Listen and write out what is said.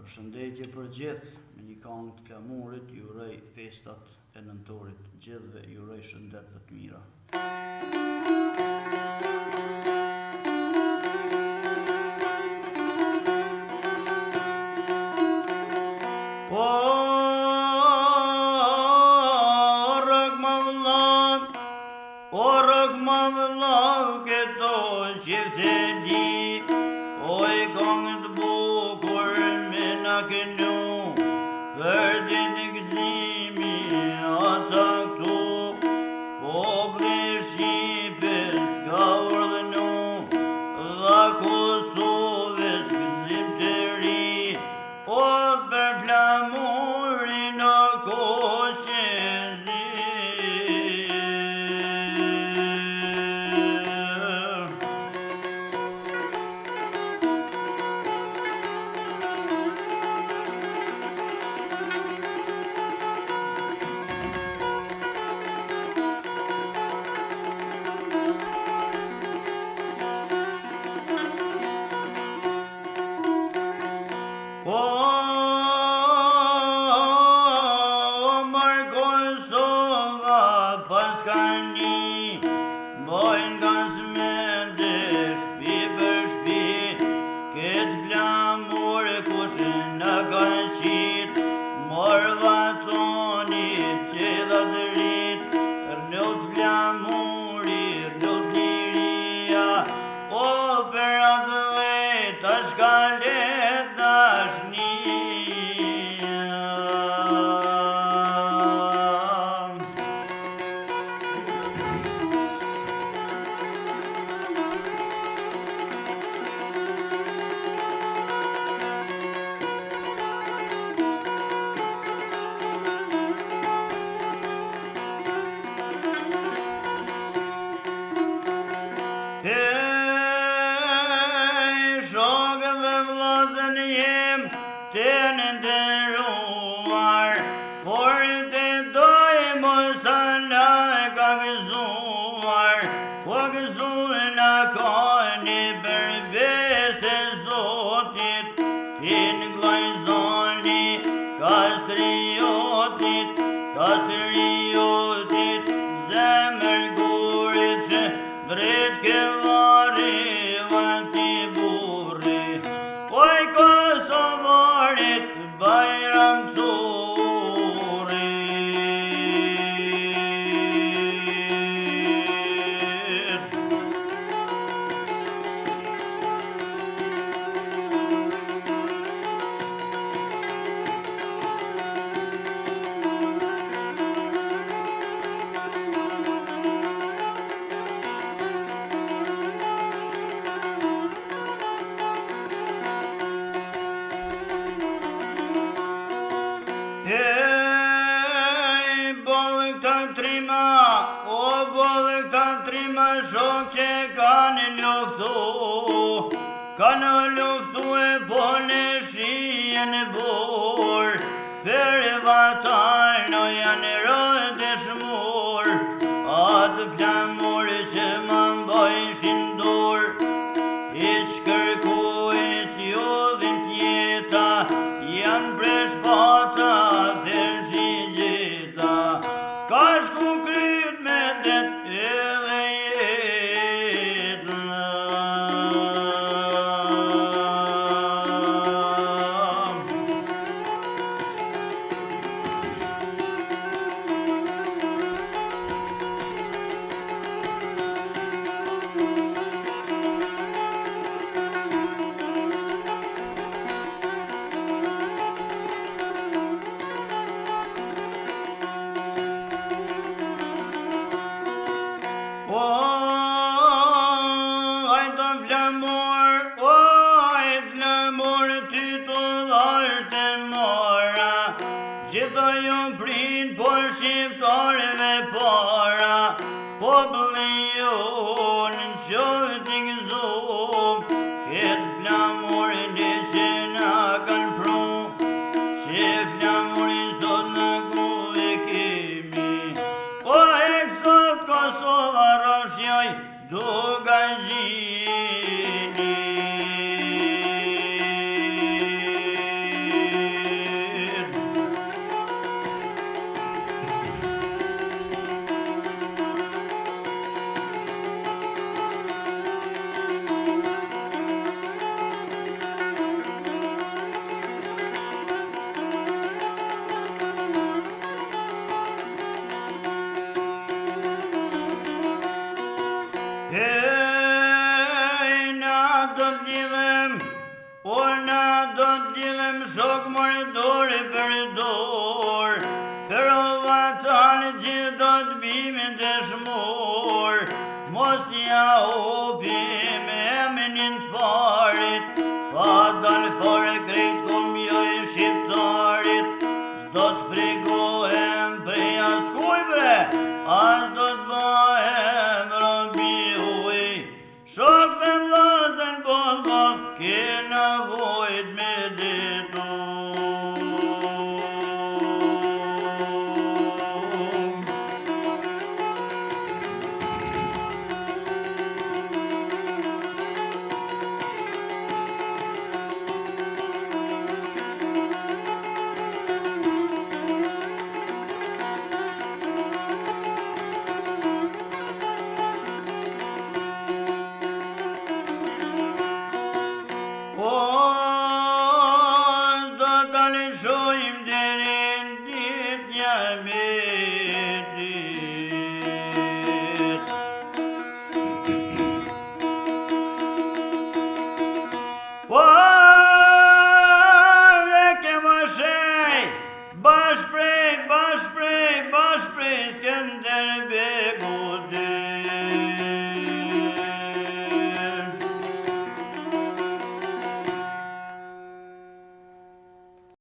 Përshëndetje për gjithë, me një këngë të flamurit ju uroj festat e nëntorit, gjithëve ju uroj shëndet dhe të mira. O rëgma vëllau këto qefteli, o i këngë të bukur me na kënu, për ditë gëzimi aca këtu, populli Shqipës ka urdhënu, dha Kosovës gëzim të ri, o për flamurin o koqezi. Paskani, bojnë gazmende shpi për shpi, këtë flamur kushe në ka qit, morva tonit që dha të rrit, rnot flamuri, rnot liria, o për atë dhe ta shkalet dashni. Shokëve vllazën jem të në nderuar, por të doj mos ala ka gëzuar, po gëzuar ka një për fest e Zotit, tin glajzoni kastriotit, zemër gurit që drejt ke vari vanti burri, oj Kosovarit Bajram Curi. O bollë këta trima shok që kanë luftu e pone shien e bor, për vatar në janë rëdë dëshmor, atë flamur që më mbajshin dor, ish kërkoj si odhin tjeta, janë presh pata dhe gjita, ka shku kryt me det edhe jetë. Ty të dhartë e mora, gjitha ju prin por shqiptarëve para, populli jonë qoftë i gëzum, këtë flamurin e që na kanë pru, që flamurin sot në ku e kemi, o e kësot Kosova rrashjaj duka gjini. dal fare krejt kolmja I shqiptarit, s'do t'frigohem prej askuj bre, as do t'bahem robi uj. Shok dhe vlazen bol, kena vojt me ditu. Oh